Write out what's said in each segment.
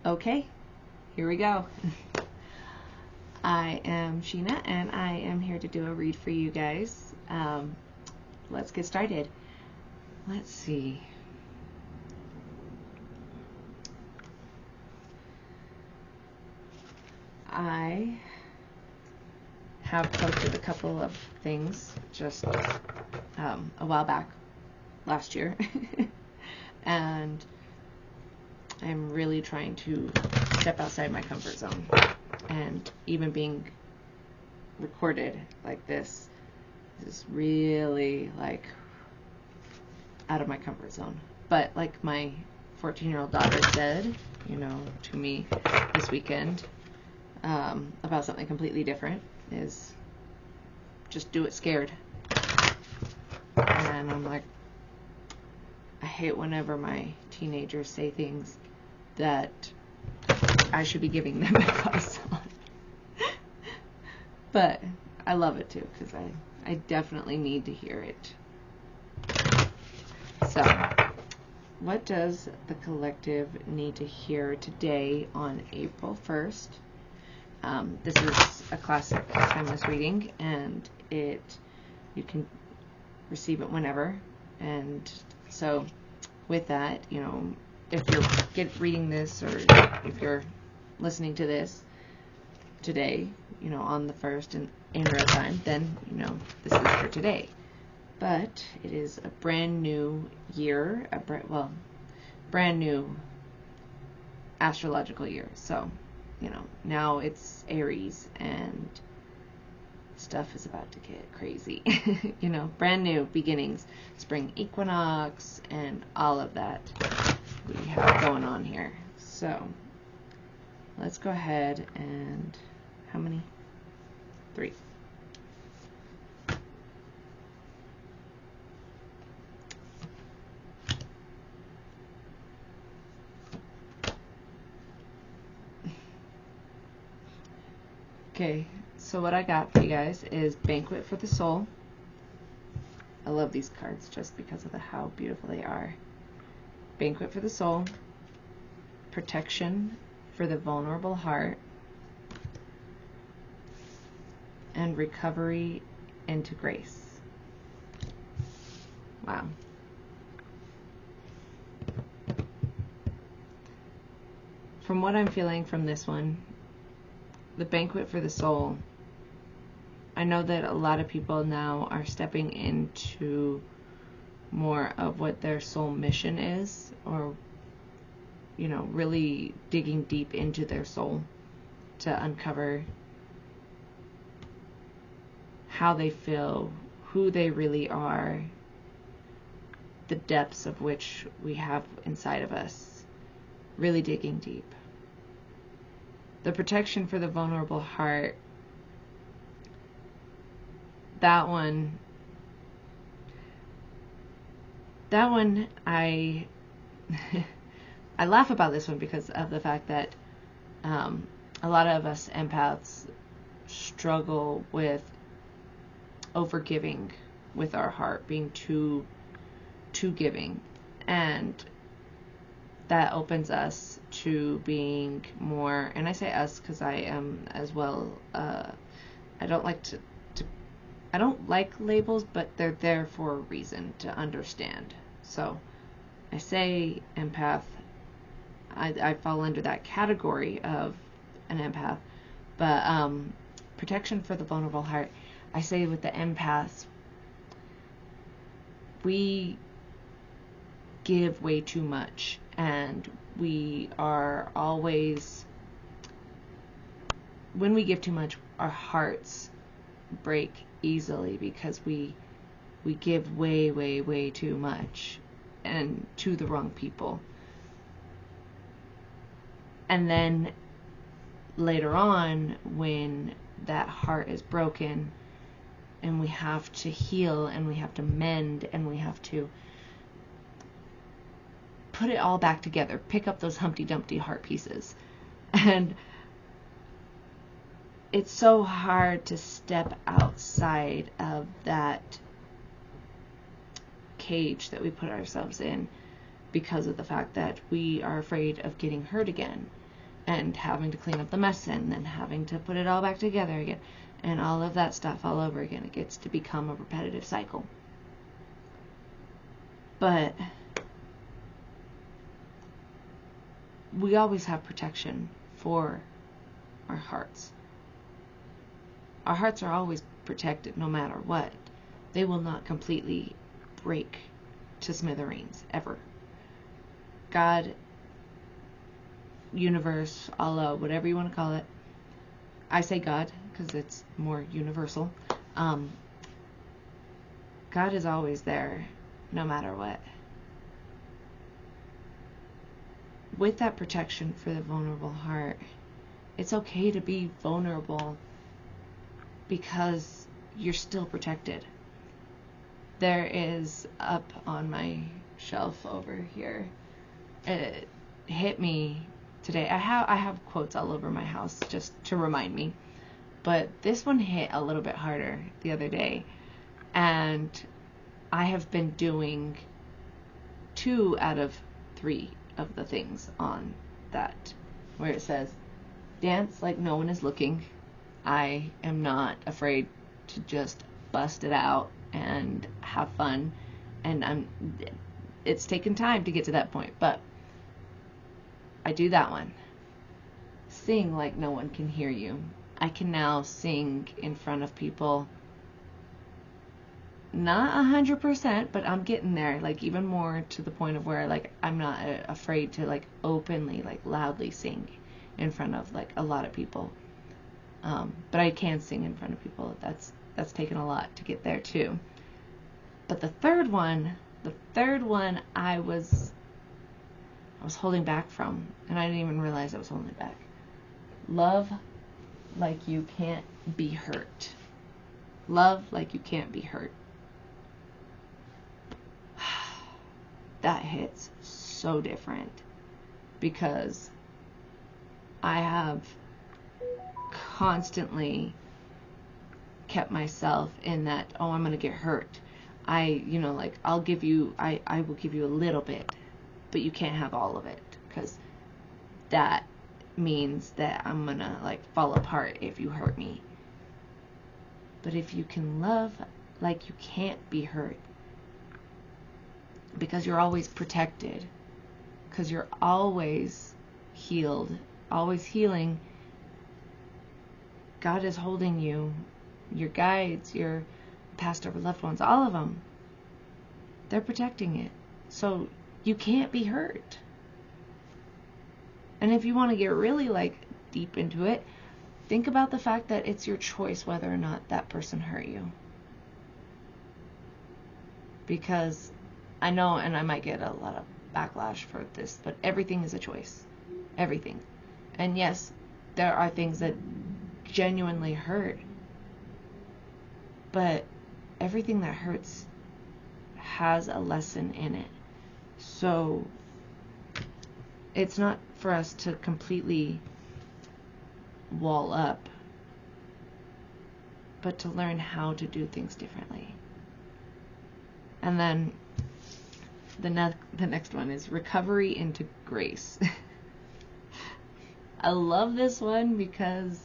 Okay, here we go. I am Sheena, and I am here to do a read for you guys. Let's get started. Let's see. I have posted a couple of things just a while back, last year, and I'm really trying to step outside my comfort zone, and even being recorded like this is really like out of my comfort zone. But like my 14-year-old daughter said, to me this weekend, about something completely different, is just do it scared. And I'm like, I hate whenever my teenagers say things that I should be giving them advice on. But I love it too, because I definitely need to hear it. So, what does the collective need to hear today on April 1st? This is a classic timeless reading, and you can receive it whenever. And so with that, if you're reading this, or if you're listening to this today, on the 1st in real time, then, this is for today. But it is a brand new year, brand new astrological year. So, now it's Aries, and stuff is about to get crazy. Brand new beginnings, spring equinox, and all of that we have going on here. So let's go ahead and, how many? 3. Okay, so what I got for you guys is Banquet for the Soul. I love these cards just because of how beautiful they are. Banquet for the Soul, Protection for the Vulnerable Heart, and Recovery into Grace. Wow. From what I'm feeling from this one, the Banquet for the Soul, I know that a lot of people now are stepping into more of what their soul mission is, or, really digging deep into their soul to uncover how they feel, who they really are, the depths of which we have inside of us, really digging deep. The Protection for the Vulnerable Heart, that one I I laugh about this one because of the fact that a lot of us empaths struggle with overgiving with our heart, being too giving, and that opens us to being more, and I say us because I am as well. I don't like labels, but they're there for a reason, to understand. So I say empath. I fall under that category of an empath, but Protection for the Vulnerable Heart, I say with the empaths, we give way too much, and we are always, when we give too much, our hearts break easily because we give way too much, and to the wrong people. And then later on, when that heart is broken, and we have to heal, and we have to mend, and we have to put it all back together, pick up those Humpty Dumpty heart pieces. And it's so hard to step outside of that cage that we put ourselves in because of the fact that we are afraid of getting hurt again. and having to clean up the mess and then having to put it all back together again and all of that stuff all over again. It gets to become a repetitive cycle. But we always have protection for our hearts. Our hearts are always protected no matter what. They will not completely break to smithereens, ever. God, universe, Allah, whatever you want to call it. I say God because it's more universal. God is always there no matter what. With that protection for the vulnerable heart, it's okay to be vulnerable because you're still protected. There is up on my shelf over here, it hit me today. I have quotes all over my house just to remind me, but this one hit a little bit harder the other day, and I have been doing 2 out of 3 of the things on that, where it says, dance like no one is looking. I am not afraid to just bust it out and have fun, and it's taken time to get to that point, but I do that one. Sing like no one can hear you. I can now sing in front of people. Not 100%, but I'm getting there, like even more to the point of where like I'm not afraid to like openly, like loudly sing in front of like a lot of people. But I can sing in front of people. That's taken a lot to get there too. But the third one I was holding back from, and I didn't even realize I was holding it back. Love like you can't be hurt. Love like you can't be hurt. That hits so different because I have constantly kept myself in that, oh, I'm going to get hurt. I will give you a little bit, but you can't have all of it because that means that I'm going to like fall apart if you hurt me. But if you can love like you can't be hurt, because you're always protected, because you're always healed, always healing, God is holding you, your guides, your past or loved ones, all of them, they're protecting it. So you can't be hurt. And if you want to get really like deep into it, think about the fact that it's your choice whether or not that person hurt you. Because I know, and I might get a lot of backlash for this, but everything is a choice. Everything. And yes, there are things that genuinely hurt. But everything that hurts has a lesson in it. So it's not for us to completely wall up, but to learn how to do things differently. And then the next one is recovery into grace. I love this one because,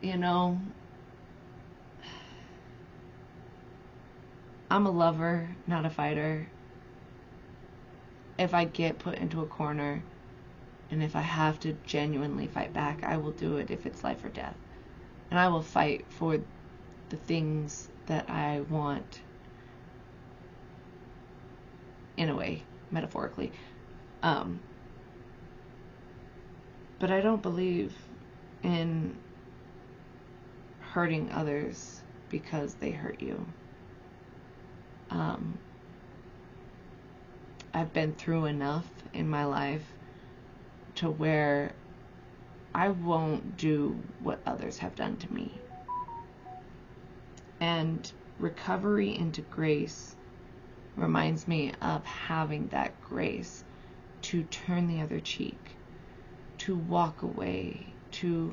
I'm a lover, not a fighter. If I get put into a corner, and if I have to genuinely fight back, I will do it if it's life or death. And I will fight for the things that I want, in a way, metaphorically. But I don't believe in hurting others because they hurt you. I've been through enough in my life to where I won't do what others have done to me. And recovery into grace reminds me of having that grace to turn the other cheek, to walk away, to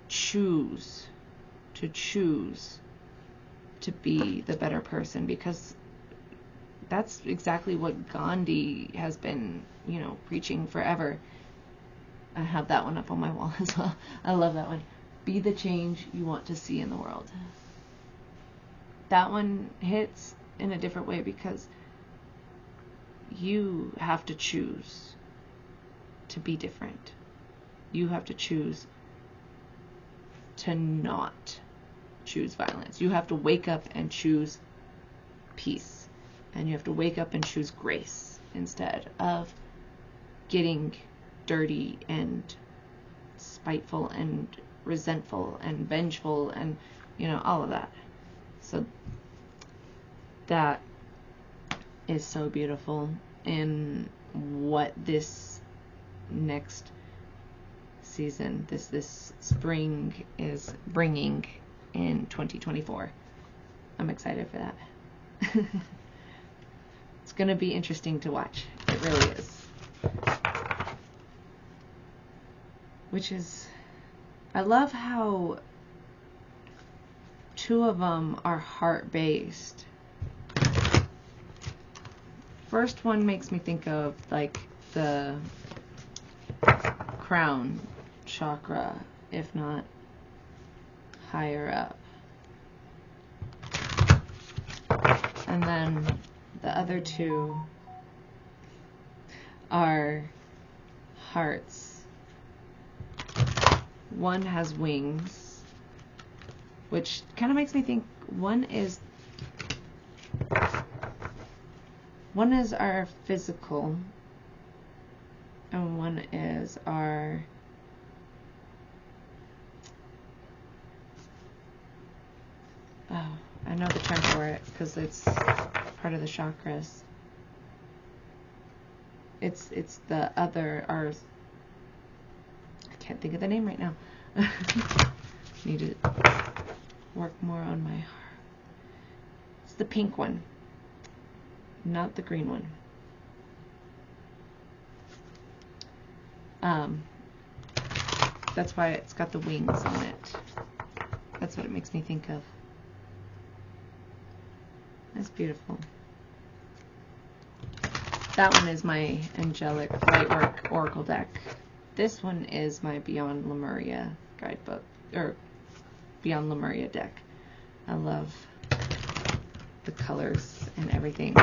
choose to be the better person, because that's exactly what Gandhi has been, preaching forever. I have that one up on my wall as well. I love that one. Be the change you want to see in the world. That one hits in a different way because you have to choose to be different. You have to choose to not choose violence. You have to wake up and choose peace. And you have to wake up and choose grace instead of getting dirty and spiteful and resentful and vengeful and, you know, all of that. So that is so beautiful in what this next season, this spring is bringing in 2024. I'm excited for that. It's going to be interesting to watch. It really is. Which is, I love how two of them are heart-based. First one makes me think of like the crown chakra, if not higher up. And then the other two are hearts. One has wings, which kind of makes me think one is our physical and one is our I know the term for it because it's part of the chakras. It's the other, I can't think of the name right now. Need to work more on my heart. It's the pink one, not the green one. That's why it's got the wings on it. That's what it makes me think of. That's beautiful. That one is my Angelic Lightwork Oracle deck. This one is my Beyond Lemuria guidebook, or Beyond Lemuria deck. I love the colors and everything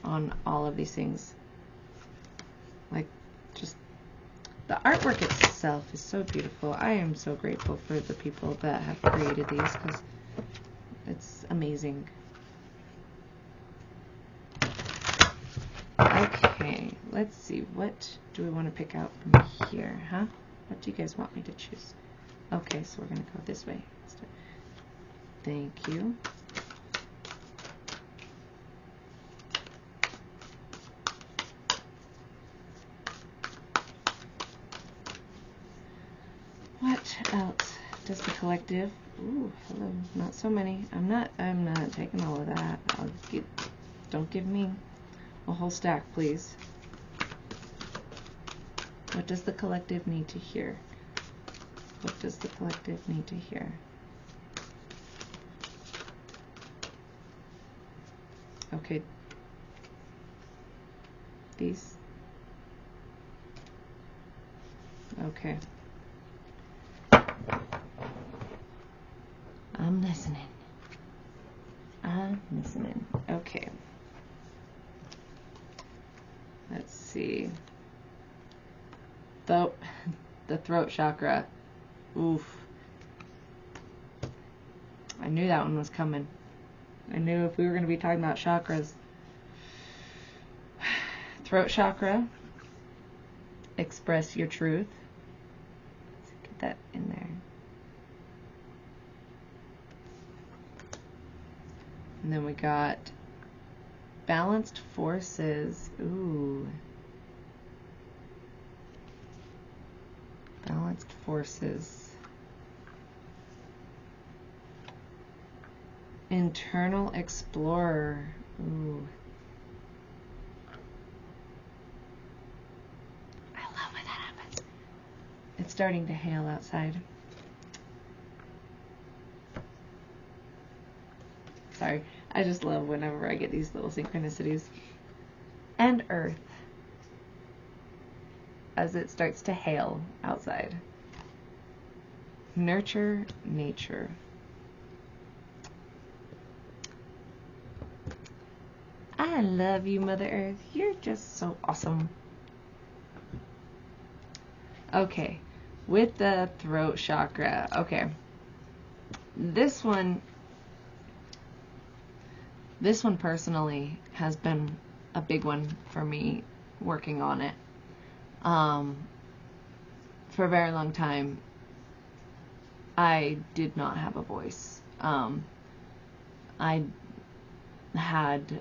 on all of these things. Like, just the artwork itself is so beautiful. I am so grateful for the people that have created these because it's amazing. Okay, let's see. What do we want to pick out from here, huh? What do you guys want me to choose? Okay, so we're going to go this way. Thank you. What else does the collective? Ooh, hello. Not so many. I'm not taking all of that. Don't give me a whole stack, please. What does the collective need to hear? What does the collective need to hear? Okay. These? Okay. I'm listening. I'm listening. Okay. Let's see. The throat chakra. Oof. I knew that one was coming. I knew if we were going to be talking about chakras. Throat chakra. Express your truth. Let's get that in there. And then we got balanced forces. Ooh. Balanced forces. Internal explorer. Ooh. I love when that happens. It's starting to hail outside. Sorry. I just love whenever I get these little synchronicities. And Earth. as it starts to hail outside. Nurture nature. I love you, Mother Earth. You're just so awesome. Okay, with the throat chakra. Okay, this one personally has been a big one for me, working on it. For a very long time, I did not have a voice. I had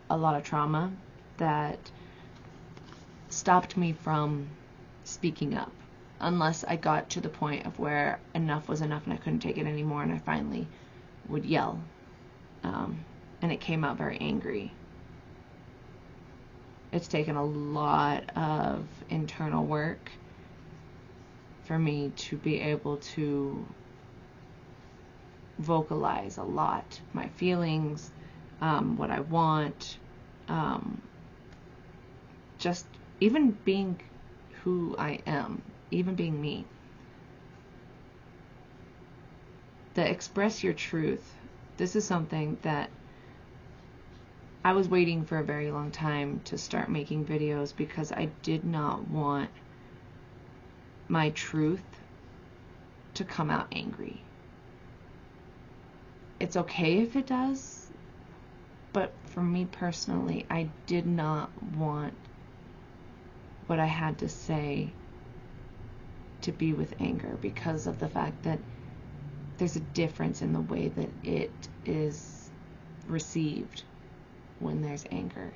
a lot of trauma that stopped me from speaking up unless I got to the point of where enough was enough and I couldn't take it anymore, and I finally would yell. And it came out very angry. It's taken a lot of internal work for me to be able to vocalize a lot my feelings, what I want, just even being who I am, even being me. The express your truth. This is something that I was waiting for a very long time to start making videos, because I did not want my truth to come out angry. It's okay if it does, but for me personally, I did not want what I had to say to be with anger, because of the fact that there's a difference in the way that it is received when there's anger.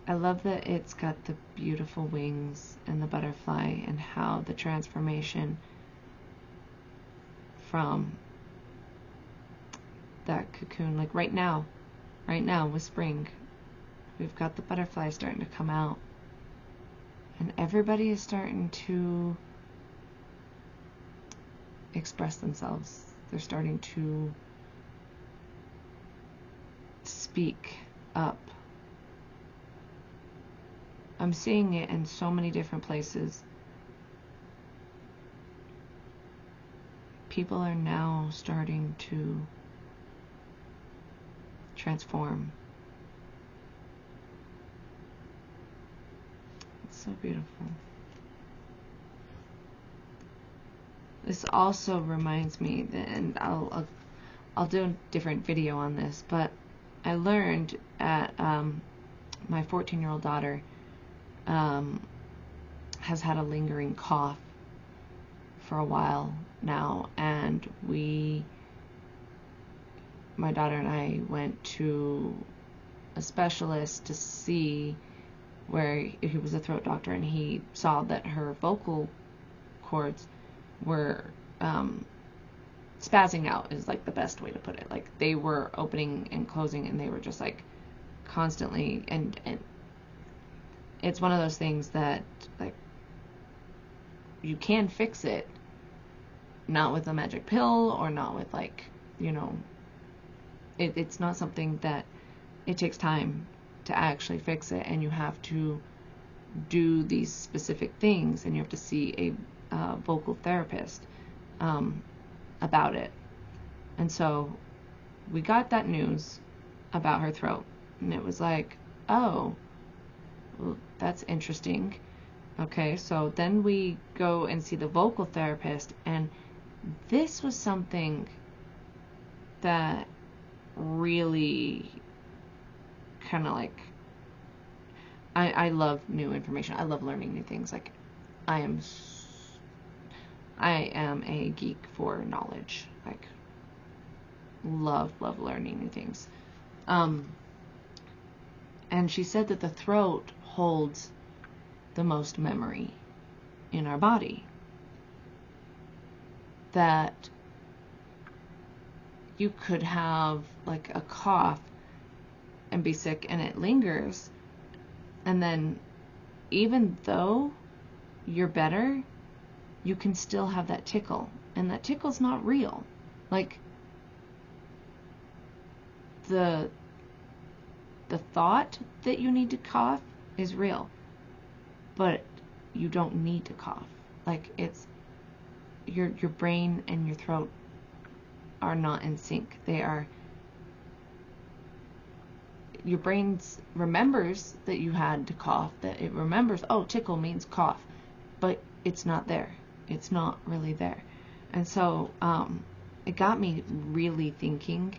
I love that it's got the beautiful wings and the butterfly, and how the transformation from that cocoon, like right now with spring, we've got the butterfly starting to come out, and everybody is starting to express themselves. They're starting to speak up. I'm seeing it in so many different places. People are now starting to transform. It's so beautiful. This also reminds me that, and I'll do a different video on this, but I learned at my 14-year-old daughter has had a lingering cough for a while now, and my daughter and I went to a specialist to see, where he was a throat doctor, and he saw that her vocal cords were spazzing out, is like the best way to put it. Like, they were opening and closing, and they were just like constantly, and it's one of those things that, like, you can fix it, not with a magic pill, or not with, like, you know, it's not something that, it takes time to actually fix it, and you have to do these specific things, and you have to see a vocal therapist about it. And so we got that news about her throat, and it was like, oh, well, that's interesting. Okay, so then we go and see the vocal therapist, and this was something that really kind of like, I love new information. I love learning new things. Like, I am a geek for knowledge. Like, love learning new things. And she said that the throat holds the most memory in our body. That you could have like a cough and be sick, and it lingers, and then even though you're better, you can still have that tickle, and that tickle's not real. Like, the thought that you need to cough is real, but you don't need to cough. Like, it's your brain and your throat are not in sync. They are. Your brain remembers that you had to cough, that it remembers, oh, tickle means cough, but it's not there. It's not really there. And so it got me really thinking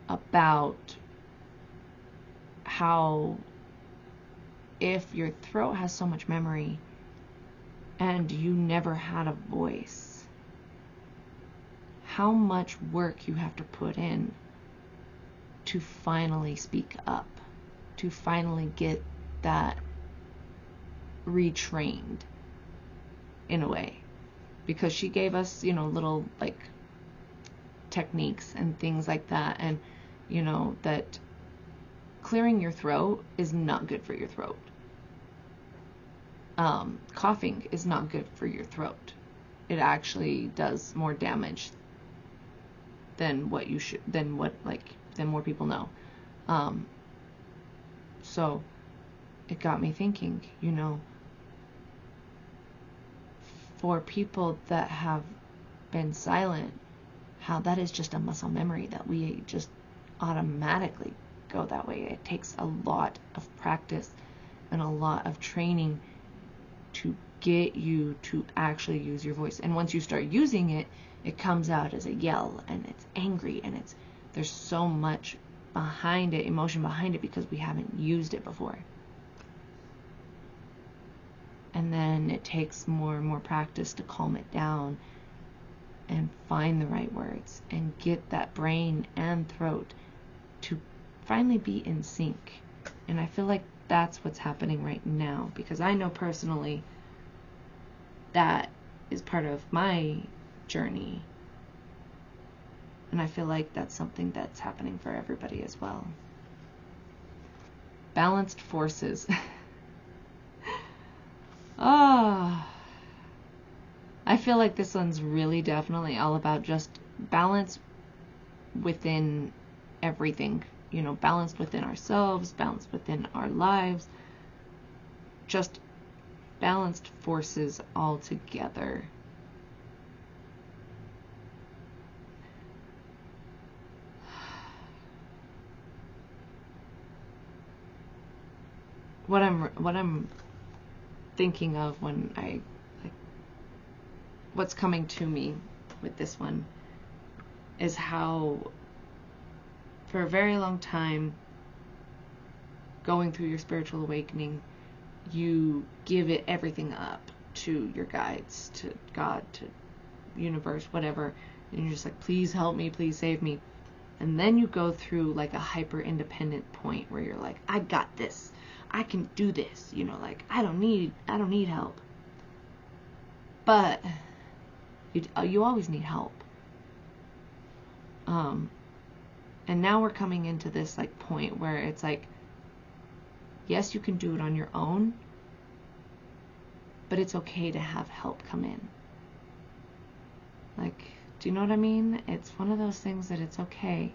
about how, if your throat has so much memory and you never had a voice, how much work you have to put in to finally speak up, to finally get that retrained in a way. Because she gave us, little like techniques and things like that, and that clearing your throat is not good for your throat. Coughing is not good for your throat. It actually does more damage than what than more people know. So it got me thinking, for people that have been silent, how that is just a muscle memory that we just automatically go that way. It takes a lot of practice and a lot of training to get you to actually use your voice. And once you start using it, it comes out as a yell, and it's angry, and there's so much behind it, emotion behind it, because we haven't used it before. And then it takes more and more practice to calm it down and find the right words and get that brain and throat to finally be in sync. And I feel like that's what's happening right now, because I know personally that is part of my journey. And I feel like that's something that's happening for everybody as well. Balanced forces. I feel like this one's really definitely all about just balance within everything. Balanced within ourselves, balanced within our lives. Just balanced forces all together. What I'm thinking of when what's coming to me with this one is how, for a very long time, going through your spiritual awakening, you give it everything up to your guides, to God, to universe, whatever, and you're just like, please help me, please save me. And then you go through like a hyper independent point where you're like, I got this, I can do this, I don't need help. But you always need help. And now we're coming into this like point where it's like, yes, you can do it on your own, but it's okay to have help come in. Like, do you know what I mean? It's one of those things that it's okay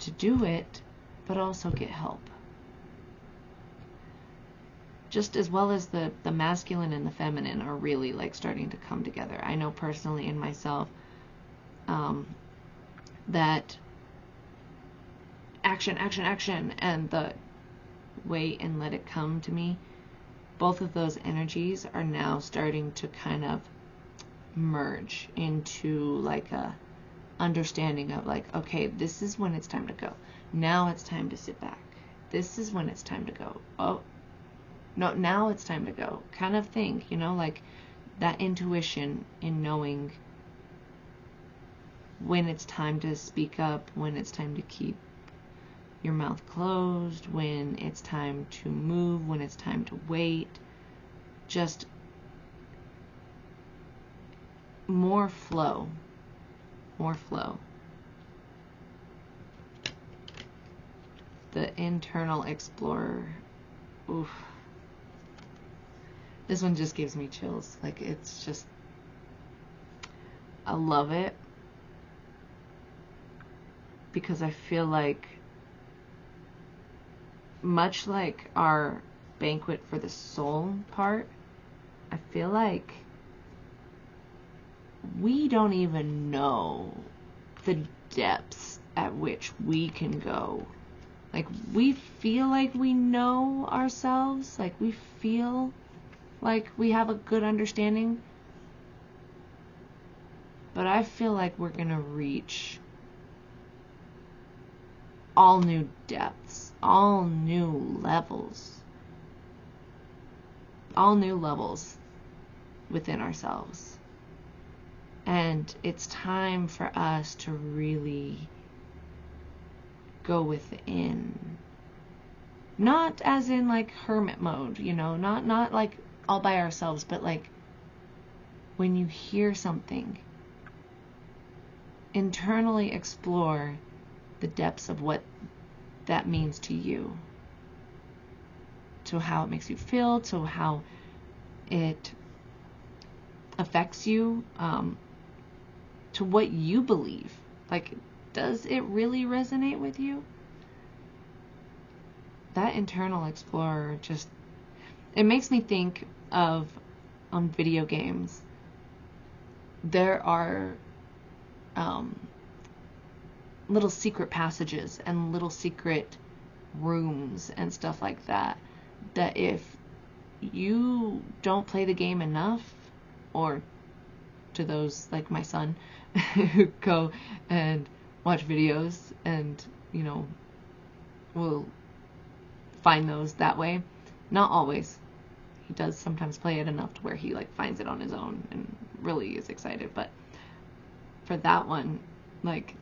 to do it, but also get help. Just as well as the masculine and the feminine are really like starting to come together. I know personally in myself that action, and the wait and let it come to me, both of those energies are now starting to kind of merge into like a understanding of like, okay, this is when it's time to go. Now it's time to sit back. This is when it's time to go. Oh, no, now it's time to go, kind of thing, like that intuition in knowing when it's time to speak up, when it's time to keep your mouth closed, when it's time to move, when it's time to wait. Just more flow. The internal explorer. Oof. This one just gives me chills. Like, it's just, I love it. because I feel like, much like our banquet for the soul part, I feel like we don't even know the depths at which we can go. Like, we feel like we know ourselves, like we feel like we have a good understanding, but I feel like we're gonna reach all new depths, all new levels within ourselves. And it's time for us to really go within. Not as in like hermit mode, you know, not like all by ourselves, but like when you hear something, internally explore the depths of what that means to you, to how it makes you feel, to how it affects you, to what you believe. Like, does it really resonate with you? That internal explorer just, it makes me think of, on video games, there are little secret passages and little secret rooms and stuff like that, that if you don't play the game enough, or to those like my son who go and watch videos and, you know, will find those that way. Not always. He does sometimes play it enough to where he like finds it on his own and really is excited. But for that one, like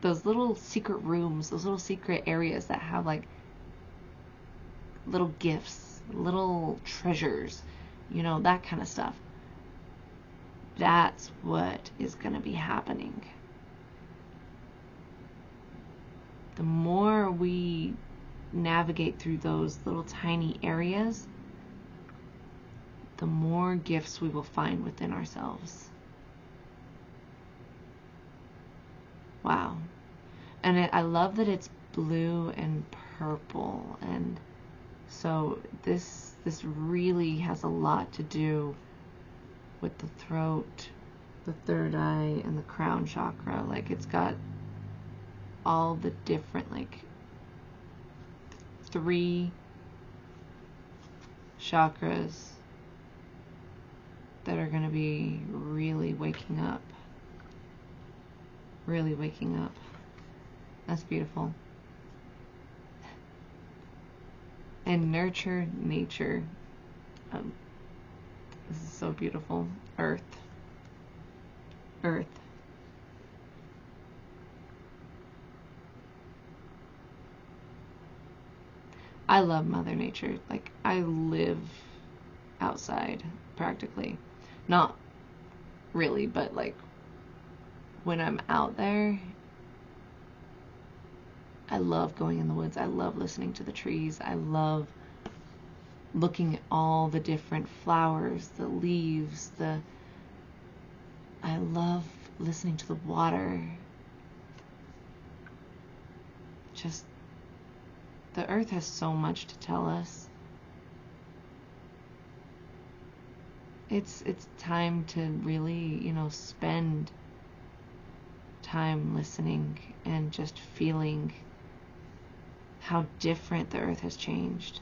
those little secret rooms, those little secret areas that have like little gifts, little treasures, you know, that kind of stuff. That's what is going to be happening. The more we navigate through those little tiny areas, the more gifts we will find within ourselves. Wow. And I love that it's blue and purple, and so this really has a lot to do with the throat, the third eye, and the crown chakra. Like, it's got all the different, like, 3 chakras that are going to be really waking up. Really waking up. That's beautiful. And nurture nature. This is so beautiful. Earth. Earth. I love Mother Nature. Like, I live outside, practically. Not really, but like, when I'm out there, I love going in the woods. I love listening to the trees. I love looking at all the different flowers, the leaves, I love listening to the water. Just, the earth has so much to tell us. It's time to really, you know, spend time listening and just feeling how different the earth has changed,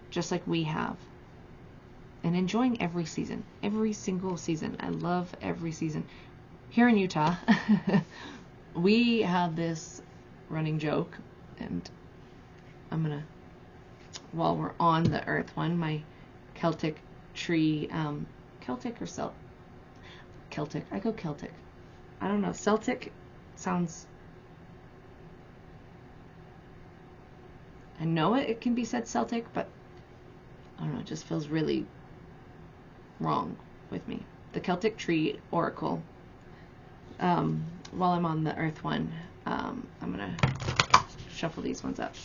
just like we have, and enjoying every season, every single season. I love every season. Here in Utah, we have this running joke, and I'm gonna, while we're on the earth one, my Celtic tree, Celtic or Celtic, I go Celtic. I don't know, Celtic sounds, I know it can be said Celtic, but I don't know, it just feels really wrong with me. The Celtic tree oracle. While I'm on the earth one, I'm gonna shuffle these ones up.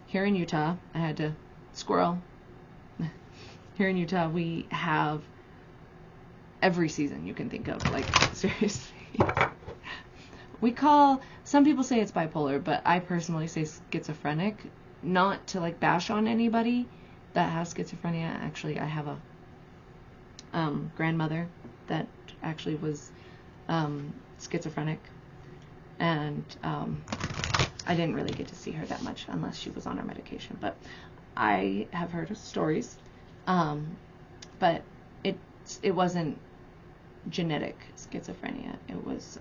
Here in Utah, I had to squirrel. Here in Utah, we have every season you can think of, like, seriously. Some people say it's bipolar, but I personally say schizophrenic, not to like bash on anybody that has schizophrenia. Actually, I have a grandmother that actually was schizophrenic, and I didn't really get to see her that much unless she was on her medication, but I have heard stories, but it wasn't genetic schizophrenia. It was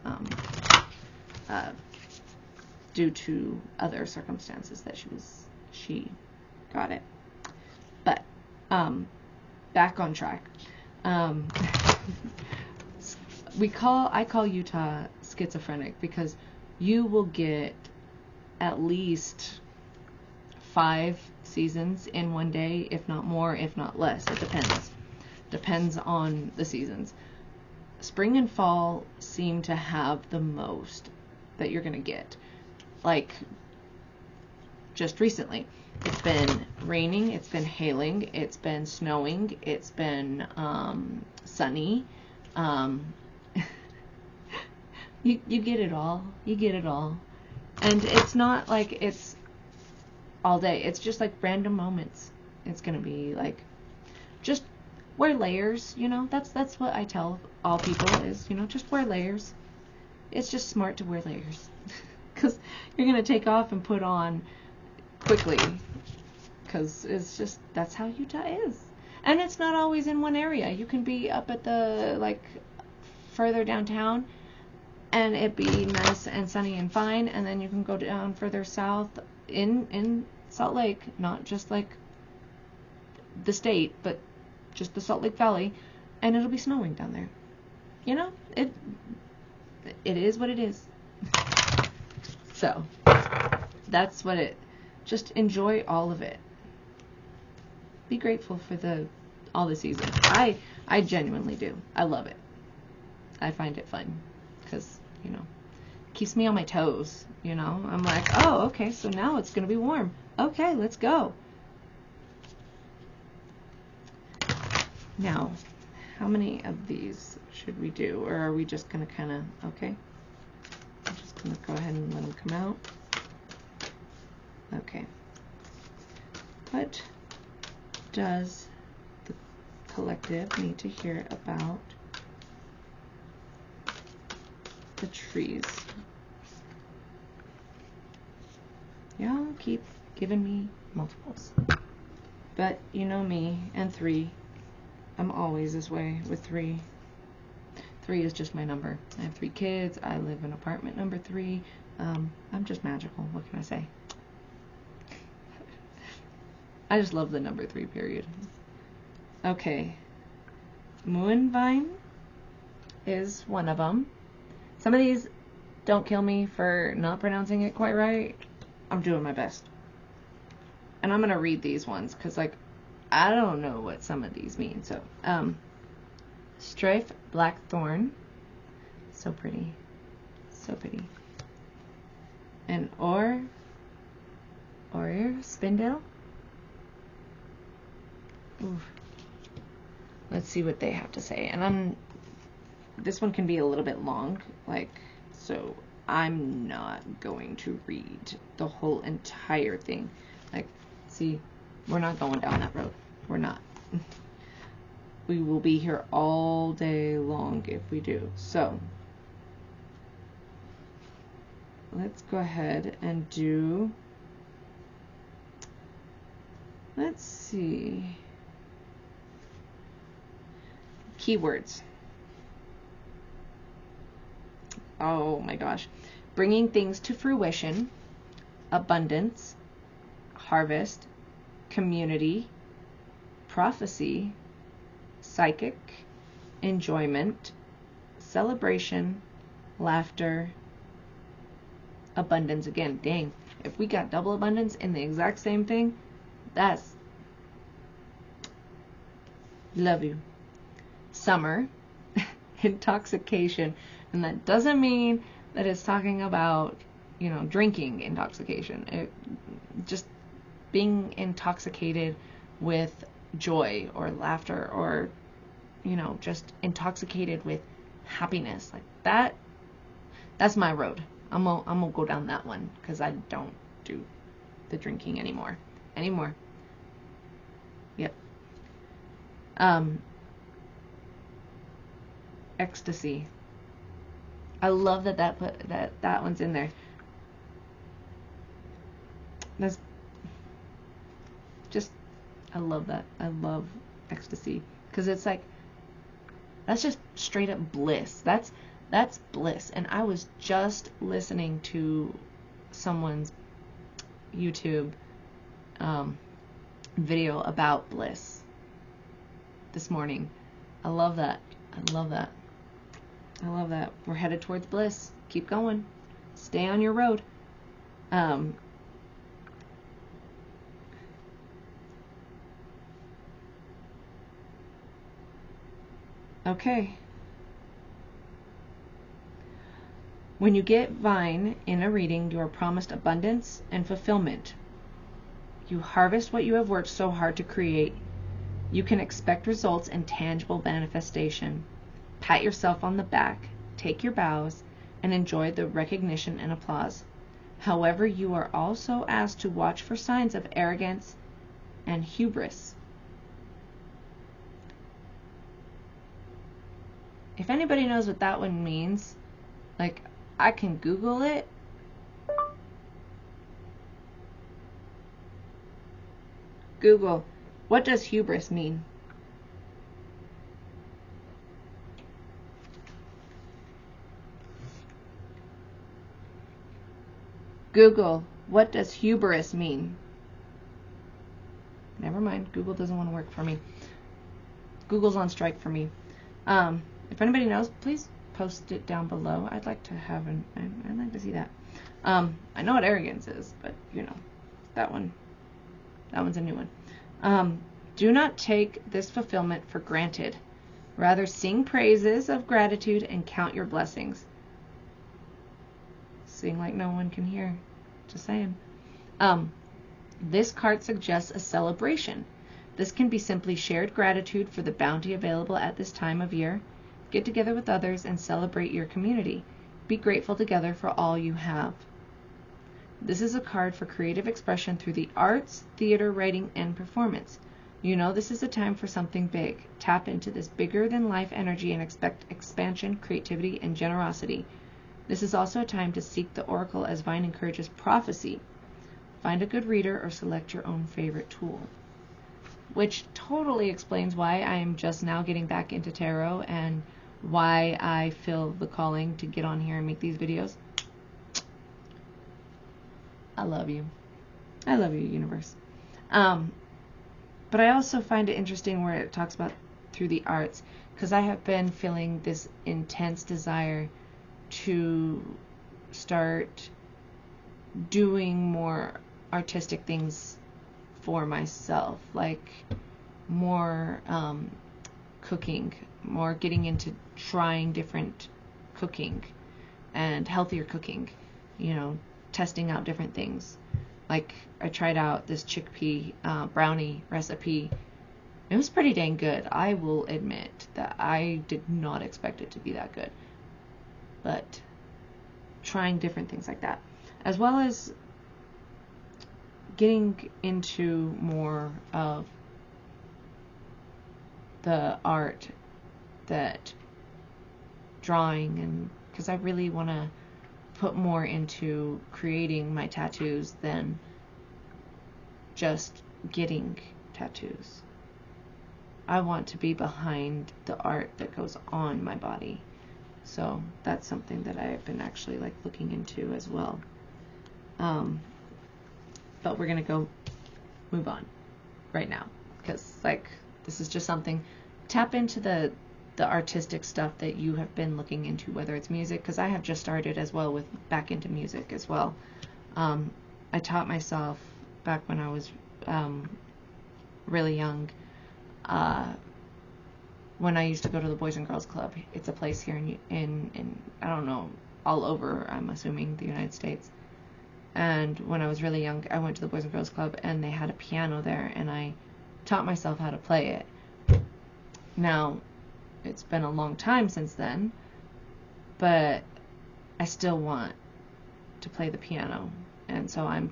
due to other circumstances that she got it. But back on track. I call Utah schizophrenic because you will get at least 5 seasons in one day, if not more, if not less. It depends on the seasons. Spring and fall seem to have the most that you're gonna get. Like just recently, it's been raining, it's been hailing, it's been snowing, it's been sunny. You get it all. You get it all. And it's not like it's all day. It's just like random moments. It's going to be like, just wear layers, you know. That's what I tell all people is, you know, just wear layers. It's just smart to wear layers. Because you're going to take off and put on quickly. Because it's just, that's how Utah is. And it's not always in one area. You can be up at the, like, further downtown, and it be nice and sunny and fine, and then you can go down further south in Salt Lake, not just like the state, but just the Salt Lake Valley, and it'll be snowing down there. You know, it is what it is. So that's what just enjoy all of it. Be grateful for all the seasons. I genuinely do. I love it. I find it fun because, you know, it keeps me on my toes, you know. I'm like, oh, okay, so now it's going to be warm. Okay, let's go. Now, how many of these should we do? Or are we just going to kind of, okay. I'm just going to go ahead and let them come out. Okay. What does the collective need to hear about the trees? Y'all keep giving me multiples. But you know me, and 3. I'm always this way with 3. 3 is just my number. I have 3 kids. I live in apartment number 3. I'm just magical. What can I say? I just love the number 3, period. Okay. Moonvine is one of them. Some of these don't kill me for not pronouncing it quite right. I'm doing my best. And I'm going to read these ones because, like, I don't know what some of these mean. So, Strife Blackthorn. So pretty. So pretty. And Oyer Spindle. Oof. Let's see what they have to say. And this one can be a little bit long, like, so I'm not going to read the whole entire thing. Like, see, we're not going down that road. We're not. We will be here all day long if we do. So, let's go ahead and do, let's see, keywords. Oh my gosh. Bringing things to fruition, abundance, harvest, community, prophecy, psychic, enjoyment, celebration, laughter, abundance. Again, dang, if we got double abundance in the exact same thing, that's, love you. Summer, intoxication, and that doesn't mean that it's talking about, you know, drinking intoxication. It just being intoxicated with joy or laughter, or, you know, just intoxicated with happiness. Like that's my road. I'm gonna go down that one because I don't do the drinking anymore. Yep. Ecstasy. I love that one's in there. That's just, I love that. I love ecstasy because it's like, that's just straight up bliss. That's bliss. And I was just listening to someone's YouTube video about bliss this morning. I love that. We're headed towards bliss. Keep going. Stay on your road. Okay. When you get Vine in a reading, you are promised abundance and fulfillment. You harvest what you have worked so hard to create. You can expect results and tangible manifestation. Pat yourself on the back, take your bows, and enjoy the recognition and applause. However, you are also asked to watch for signs of arrogance and hubris. If anybody knows what that one means, like, I can Google it. Google, what does hubris mean? Google, what does hubris mean? Never mind, Google doesn't want to work for me. Google's on strike for me. If anybody knows, please post it down below. I'd like to have I'd like to see that. I know what arrogance is, but you know, that one's a new one. Do not take this fulfillment for granted. Rather, sing praises of gratitude and count your blessings. Sing like no one can hear. Just saying. This card suggests a celebration. This can be simply shared gratitude for the bounty available at this time of year. Get together with others and celebrate your community. Be grateful together for all you have. This is a card for creative expression through the arts, theater, writing, and performance. You know this is a time for something big. Tap into this bigger-than-life energy and expect expansion, creativity, and generosity. This is also a time to seek the oracle as Vine encourages prophecy. Find a good reader or select your own favorite tool. Which totally explains why I am just now getting back into tarot and why I feel the calling to get on here and make these videos. I love you. I love you, universe. But I also find it interesting where it talks about through the arts, because I have been feeling this intense desire to start doing more artistic things for myself, like more cooking, more getting into trying different cooking and healthier cooking, you know, testing out different things. Like I tried out this chickpea brownie recipe. It was pretty dang good. I will admit that I did not expect it to be that good. But trying different things like that, as well as getting into more of the art, that drawing, and because I really want to put more into creating my tattoos than just getting tattoos. I want to be behind the art that goes on my body. So that's something that I've been actually like looking into as well. But we're gonna go move on right now, because like this is just something. Tap into the artistic stuff that you have been looking into, whether it's music, because I have just started as well with back into music as well. I taught myself back when I was really young, when I used to go to the Boys and Girls Club. It's a place here in I don't know, all over, I'm assuming, the United States. And when I was really young, I went to the Boys and Girls Club, and they had a piano there, and I taught myself how to play it. Now, it's been a long time since then, but I still want to play the piano, and so I'm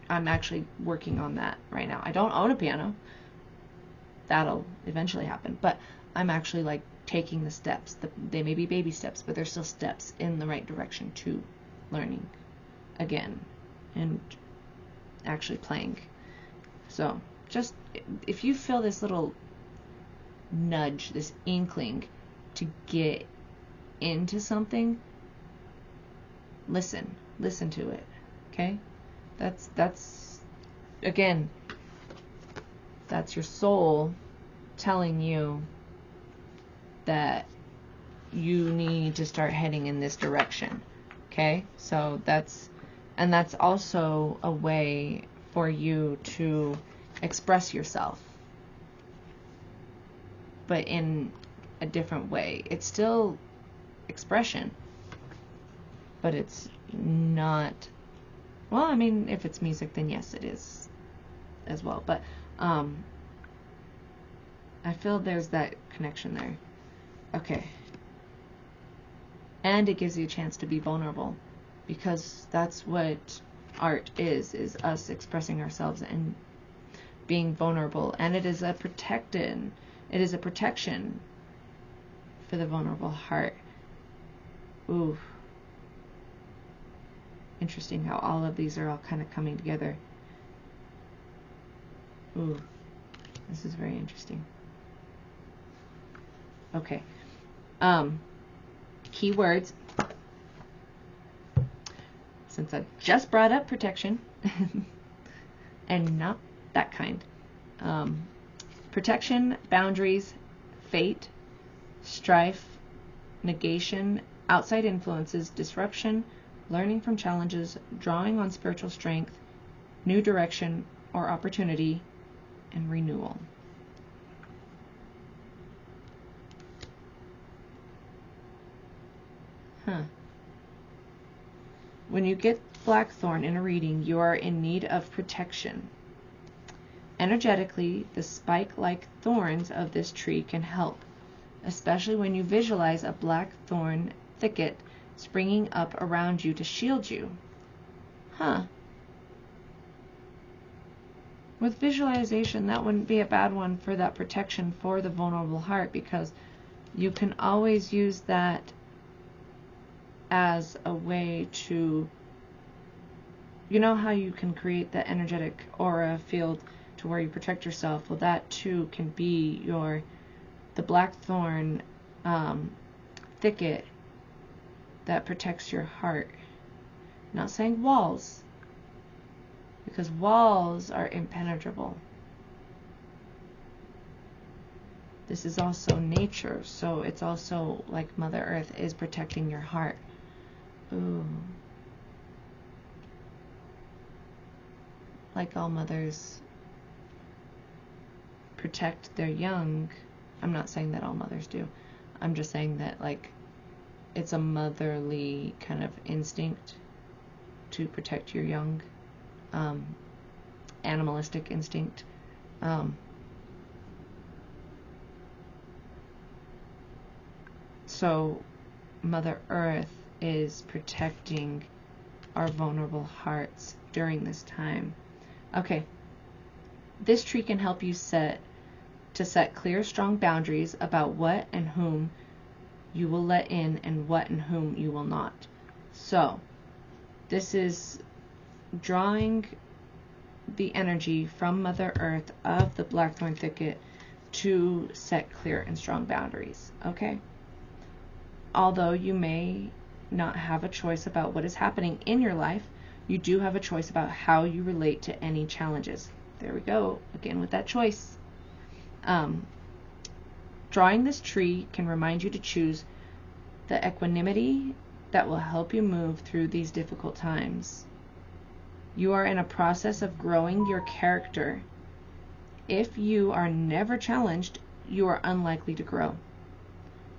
actually working on that right now. I don't own a piano. That'll eventually happen, but I'm actually like taking the steps. They may be baby steps, but they're still steps in the right direction to learning again and actually playing. So just if you feel this little nudge, this inkling to get into something, listen to it. Okay? That's again, that's your soul telling you that you need to start heading in this direction. Okay? So that's also a way for you to express yourself, but in a different way. It's still expression, but it's not, well, I mean, if it's music, then yes, it is as well. But I feel there's that connection there. Okay. And it gives you a chance to be vulnerable, because that's what art is us expressing ourselves and being vulnerable. And it is a protection for the vulnerable heart. Ooh. Interesting how all of these are all kind of coming together. Ooh. This is very interesting. Okay. Keywords. Since I just brought up protection, and not that kind. Protection, boundaries, fate, strife, negation, outside influences, disruption, learning from challenges, drawing on spiritual strength, new direction or opportunity, and renewal. When you get blackthorn in a reading, you are in need of protection. Energetically, the spike-like thorns of this tree can help, especially when you visualize a blackthorn thicket springing up around you to shield you. With visualization, that wouldn't be a bad one for that protection for the vulnerable heart, because you can always use that as a way to, you know how you can create the energetic aura field to where you protect yourself? Well, that too can be the blackthorn thicket that protects your heart. I'm not saying walls, because walls are impenetrable. This is also nature, so it's also like Mother Earth is protecting your heart. Ooh. Like all mothers protect their young. I'm not saying that all mothers do. I'm just saying that, like, it's a motherly kind of instinct to protect your young. Animalistic instinct. So Mother Earth is protecting our vulnerable hearts during this time. Okay. This tree can help you set clear, strong boundaries about what and whom you will let in and what and whom you will not. So, this is drawing the energy from Mother Earth of the blackthorn thicket to set clear and strong boundaries. Okay? Although you may not have a choice about what is happening in your life, you do have a choice about how you relate to any challenges. There we go, again with that choice. Drawing this tree can remind you to choose the equanimity that will help you move through these difficult times. You are in a process of growing your character. If you are never challenged, you are unlikely to grow.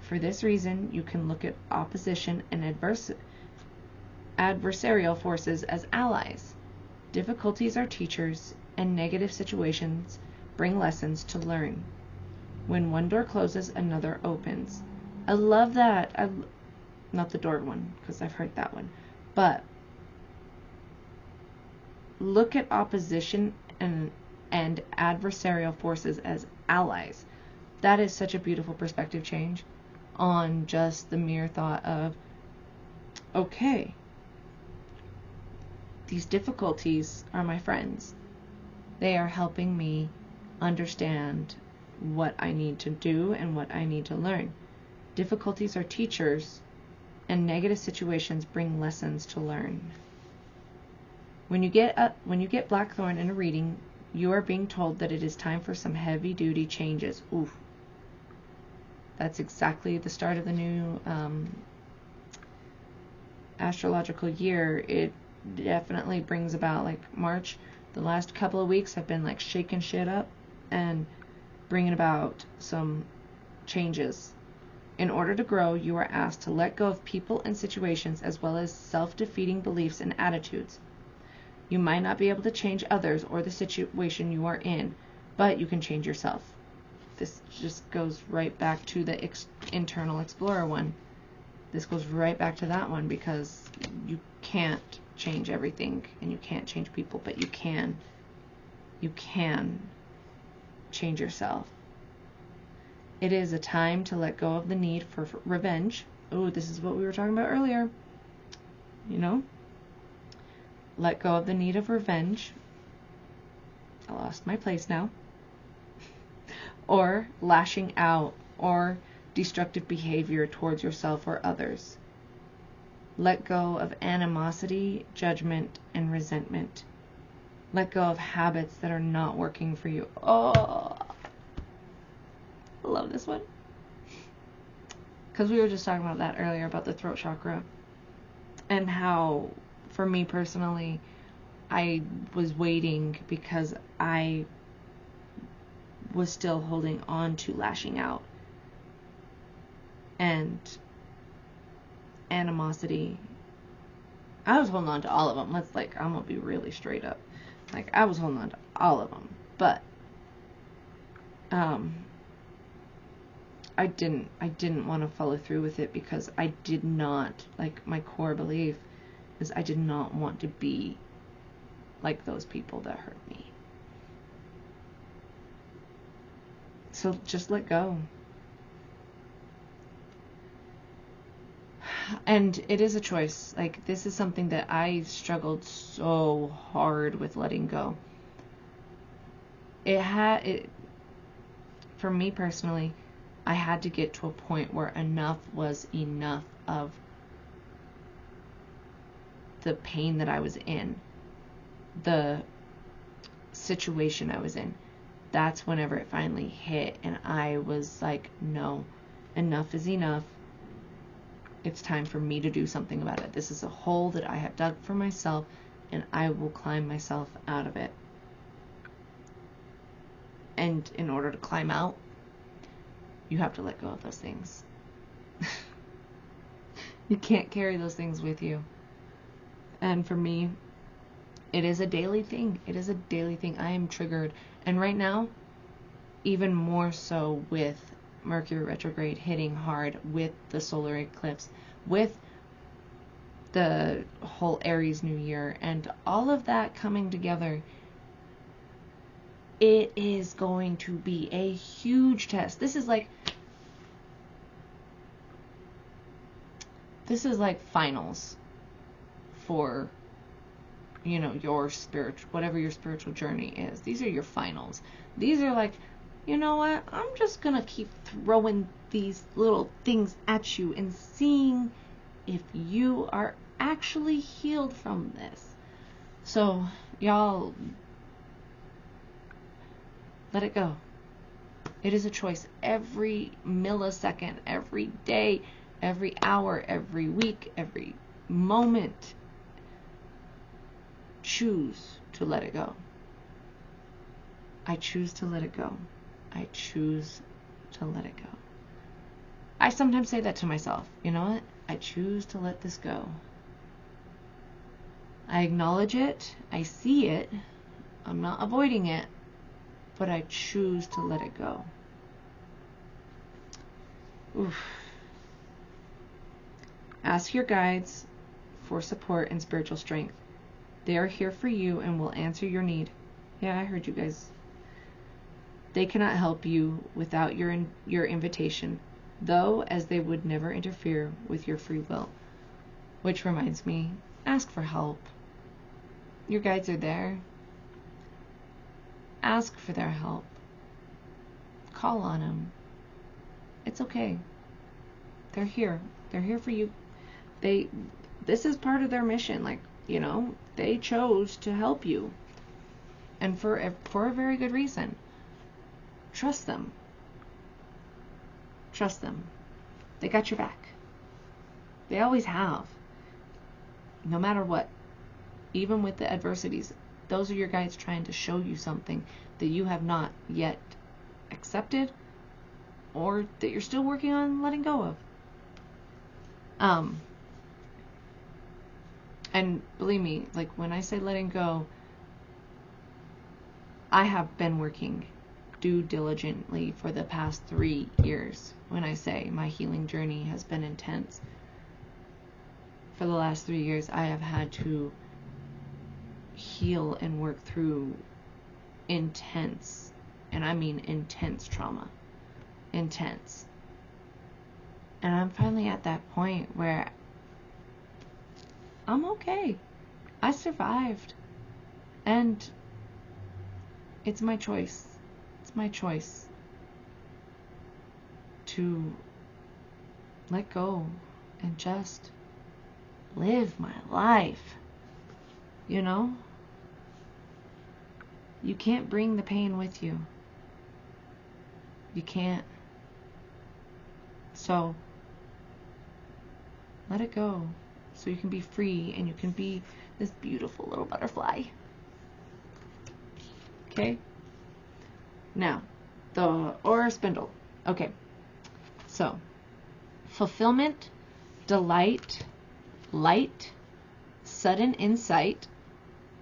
For this reason, you can look at opposition and adversarial forces as allies. Difficulties are teachers, and negative situations bring lessons to learn. When one door closes, another opens. I love that. Not the door one, because I've heard that one. But look at opposition and adversarial forces as allies. That is such a beautiful perspective change on just the mere thought of, okay, these difficulties are my friends. They are helping me understand what I need to do and what I need to learn. Difficulties are teachers, and negative situations bring lessons to learn. When you get Blackthorn in a reading, you are being told that it is time for some heavy-duty changes. Oof. That's exactly the start of the new astrological year. It definitely brings about, like, March. The last couple of weeks have been like shaking shit up and bringing about some changes. In order to grow, you are asked to let go of people and situations as well as self-defeating beliefs and attitudes. You might not be able to change others or the situation you are in, but you can change yourself. This just goes right back to the internal explorer one. This goes right back to that one, because you can't change everything and you can't change people, but you can change yourself. It is a time to let go of the need for revenge. Oh, this is what we were talking about earlier. You know? Let go of the need of revenge. I lost my place now. Or lashing out or destructive behavior towards yourself or others. Let go of animosity, judgment, and resentment. Let go of habits that are not working for you. Oh, I love this one. Because we were just talking about that earlier, about the throat chakra. And how, for me personally, I was waiting because I was still holding on to lashing out and animosity. I was holding on to all of them. I'm gonna be really straight up. Like, I was holding on to all of them, but I didn't want to follow through with it, because I did not, like, my core belief is I did not want to be like those people that hurt me. So just let go. And it is a choice. Like, this is something that I struggled so hard with letting go. For me personally, I had to get to a point where enough was enough of the pain that I was in, the situation I was in. That's whenever it finally hit, and I was like, no, enough is enough. It's time for me to do something about it. This is a hole that I have dug for myself, and I will climb myself out of it. And in order to climb out, you have to let go of those things. You can't carry those things with you. And for me, it is a daily thing. It is a daily thing. I am triggered. And right now, even more so with Mercury retrograde hitting hard, with the solar eclipse, with the whole Aries New Year, and all of that coming together, it is going to be a huge test. This is like finals for, your whatever your spiritual journey is. These are your finals. These are like, you know what? I'm just gonna keep throwing these little things at you and seeing if you are actually healed from this. So, y'all, let it go. It is a choice. Every millisecond, every day, every hour, every week, every moment. Choose to let it go. I choose to let it go. I choose to let it go. I sometimes say that to myself. You know what? I choose to let this go. I acknowledge it. I see it. I'm not avoiding it. But I choose to let it go. Oof. Ask your guides for support and spiritual strength. They are here for you and will answer your need. Yeah, I heard you guys. They cannot help you without your invitation, though, as they would never interfere with your free will. Which reminds me, ask for help. Your guides are there. Ask for their help. Call on them. It's okay. They're here. They're here for you. This is part of their mission. Like, you know, they chose to help you. And for a very good reason. Trust them. Trust them. They got your back. They always have. No matter what. Even with the adversities. Those are your guides trying to show you something that you have not yet accepted or that you're still working on letting go of. And believe me, like when I say letting go, I have been working due diligently for the past 3 years. When I say my healing journey has been intense, for the last 3 years, I have had to heal and work through intense, and I mean intense trauma. Intense. And I'm finally at that point where I'm okay. I survived. And it's my choice. It's my choice to let go and just live my life. You know? You can't bring the pain with you. You can't. So, let it go. So you can be free and you can be this beautiful little butterfly. Okay? Now, the aura spindle. Okay. So, fulfillment, delight, light, sudden insight,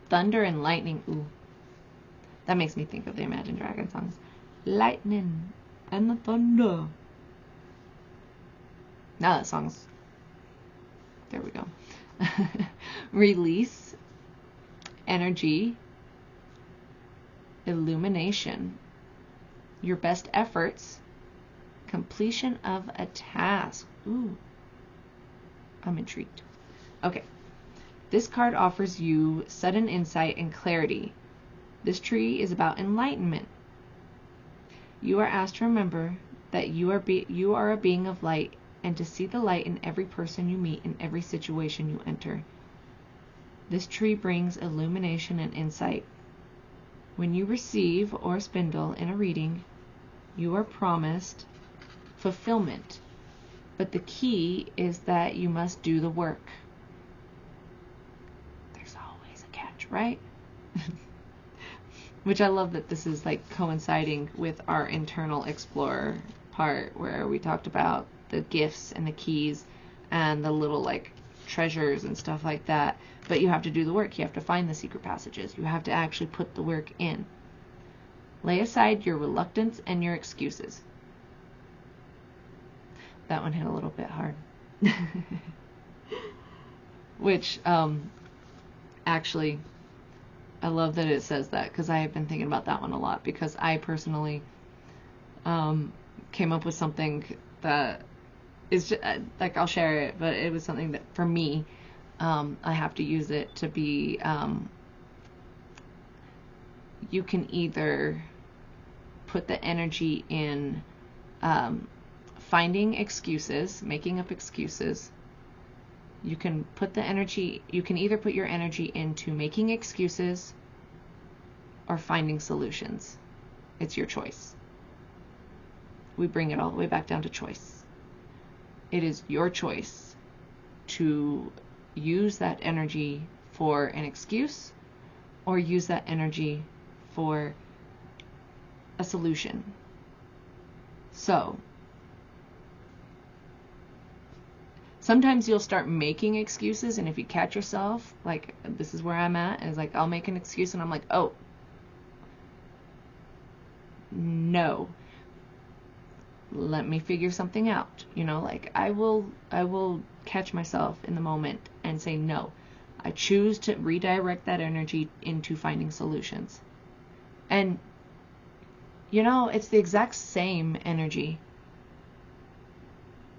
thunder and lightning. Ooh. That makes me think of the Imagine Dragons songs. Lightning and the thunder. Now that song's... There we go. Release, energy, illumination, your best efforts, completion of a task. Ooh. I'm intrigued. Okay. This card offers you sudden insight and clarity. This tree is about enlightenment. You are asked to remember that you are a being of light and to see the light in every person you meet, in every situation you enter. This tree brings illumination and insight. When you receive or spindle in a reading, you are promised fulfillment. But the key is that you must do the work. There's always a catch, right? Which I love that this is like coinciding with our internal explorer part where we talked about the gifts and the keys and the little like treasures and stuff like that. But you have to do the work. You have to find the secret passages. You have to actually put the work in. Lay aside your reluctance and your excuses. That one hit a little bit hard. Which, actually, I love that it says that because I have been thinking about that one a lot because I personally came up with something that is just, like, I'll share it, but it was something that for me, I have to use it to be, you can either put the energy in finding excuses, making up excuses. You can either put your energy into making excuses or finding solutions. It's your choice. We bring it all the way back down to choice. It is your choice to use that energy for an excuse or use that energy for a solution. So, sometimes you'll start making excuses, and if you catch yourself, like, this is where I'm at, is like, I'll make an excuse, and I'm like, oh, no, let me figure something out, you know, like, I will catch myself in the moment and say, no, I choose to redirect that energy into finding solutions. And, you know, it's the exact same energy.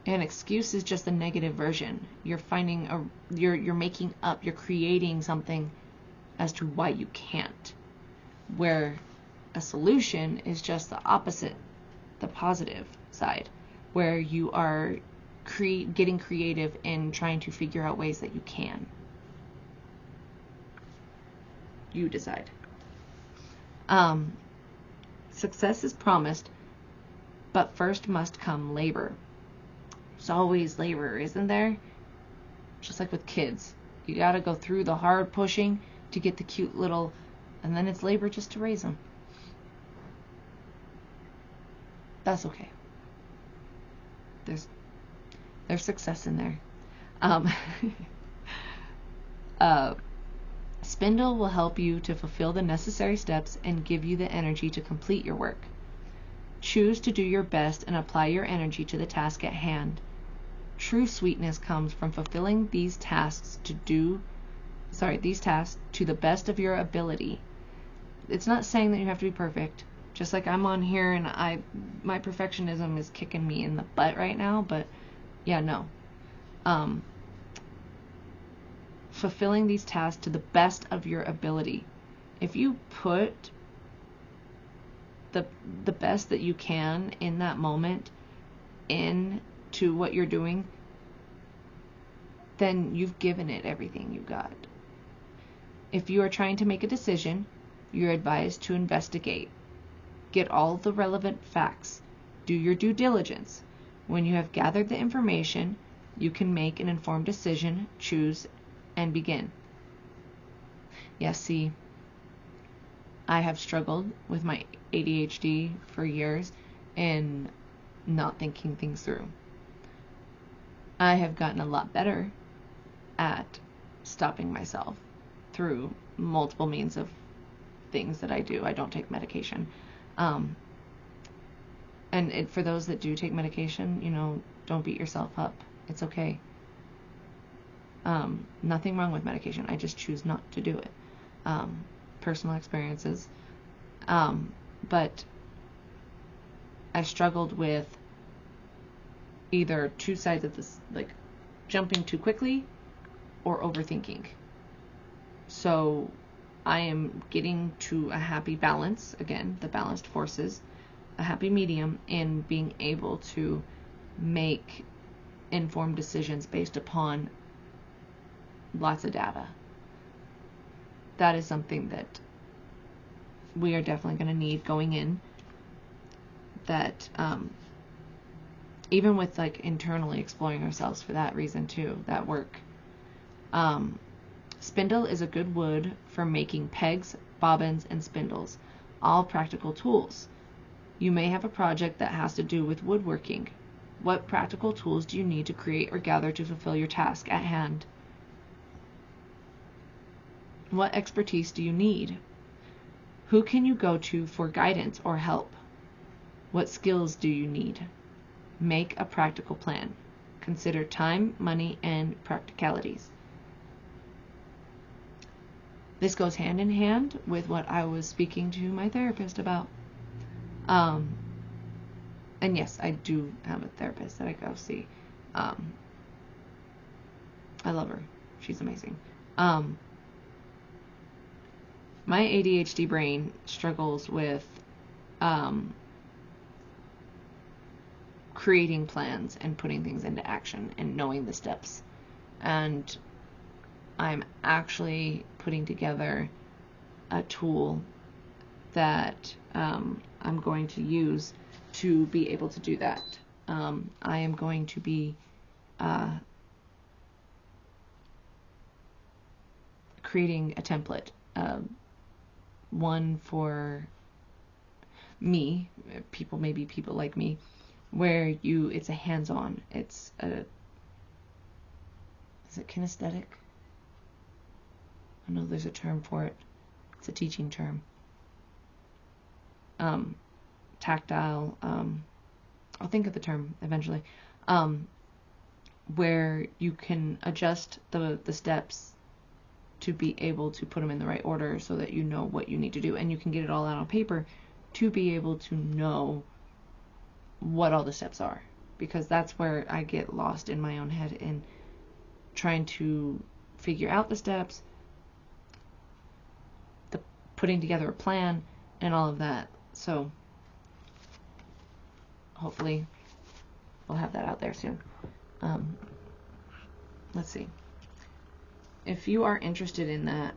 An excuse is just a negative version. You're you're making up, you're creating something as to why you can't. Where a solution is just the opposite, the positive side, where you are getting creative and trying to figure out ways that you can. You decide. Success is promised, but first must come labor. There's always labor, isn't there? Just like with kids. You gotta go through the hard pushing to get the cute little, and then it's labor just to raise them. That's okay. There's success in there. Spindle will help you to fulfill the necessary steps and give you the energy to complete your work. Choose to do your best and apply your energy to the task at hand. True sweetness comes from fulfilling these tasks to the best of your ability. It's not saying that you have to be perfect. Just like I'm on here and my perfectionism is kicking me in the butt right now, but yeah, no. Fulfilling these tasks to the best of your ability. If you put the best that you can in that moment into what you're doing, then you've given it everything you've got. If you are trying to make a decision, you're advised to investigate. Get all the relevant facts. Do your due diligence. When you have gathered the information, you can make an informed decision, choose, and begin. Yes, see, I have struggled with my ADHD for years and not thinking things through. I have gotten a lot better at stopping myself through multiple means of things that I do. I don't take medication. And for those that do take medication, you know, don't beat yourself up. It's okay. Nothing wrong with medication. I just choose not to do it. Personal experiences. But I struggled with either two sides of this, like jumping too quickly or overthinking. So I am getting to a happy balance, again, the balanced forces, a happy medium in being able to make informed decisions based upon lots of data. That is something that we are definitely going to need going in. That even with like internally exploring ourselves for that reason too, that work. Spindle is a good wood for making pegs, bobbins, and spindles, all practical tools. You may have a project that has to do with woodworking. What practical tools do you need to create or gather to fulfill your task at hand? What expertise do you need? Who can you go to for guidance or help? What skills do you need? Make a practical plan. Consider time, money, and practicalities. This goes hand in hand with what I was speaking to my therapist about. And yes, I do have a therapist that I go see. I love her. She's amazing. My ADHD brain struggles with creating plans and putting things into action and knowing the steps. And I'm actually putting together a tool that I'm going to use to be able to do that. I am going to be creating a template, one for me, maybe people like me, where it's a hands-on, is it kinesthetic? I know there's a term for it. It's a teaching term. Tactile, I'll think of the term eventually, where you can adjust the steps to be able to put them in the right order so that you know what you need to do, and you can get it all out on paper to be able to know what all the steps are, because that's where I get lost in my own head in trying to figure out the steps, the putting together a plan, and all of that. So hopefully we'll have that out there soon. Let's see. If you are interested in that,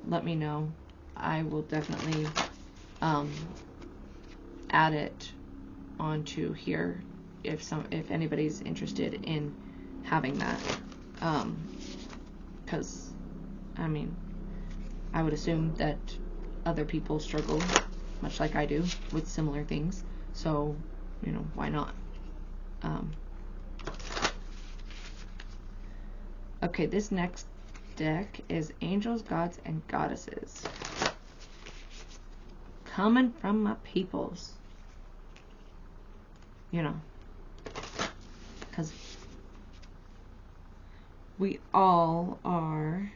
let me know. I will definitely add it onto here if anybody's interested in having that. Because I mean, I would assume that other people struggle much like I do with similar things. So, you know, why not? Okay, this next deck is Angels, Gods, and Goddesses. Coming from my peoples. You know. Because we all are...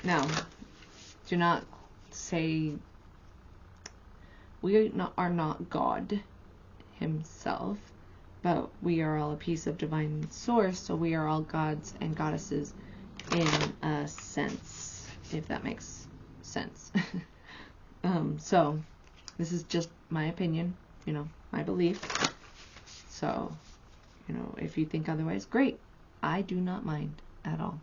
Now, do not say... We are not God himself, but we are all a piece of divine source, so we are all gods and goddesses in a sense, if that makes sense. So this is just my opinion, you know, my belief. So, you know, if you think otherwise, great. I do not mind at all.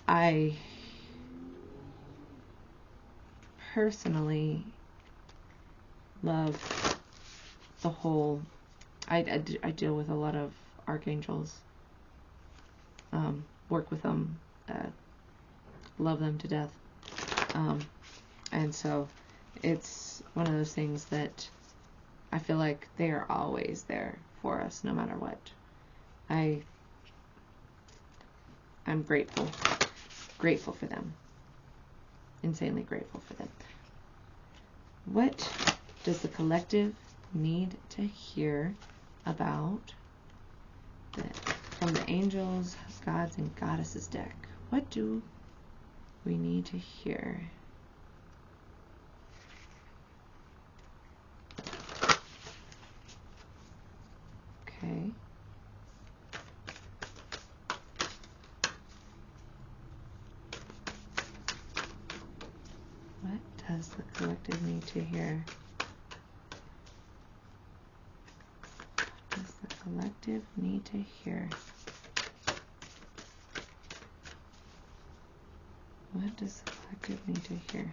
I personally love the whole... I deal with a lot of archangels, work with them, love them to death, and so it's one of those things that I feel like they are always there for us no matter what. I'm grateful for them, insanely grateful for them. What does the collective need to hear about from the Angels, Gods, and Goddesses deck? What do we need to hear? Okay. What does the collective need to hear? What does the collective need to hear? What does the collective need to hear?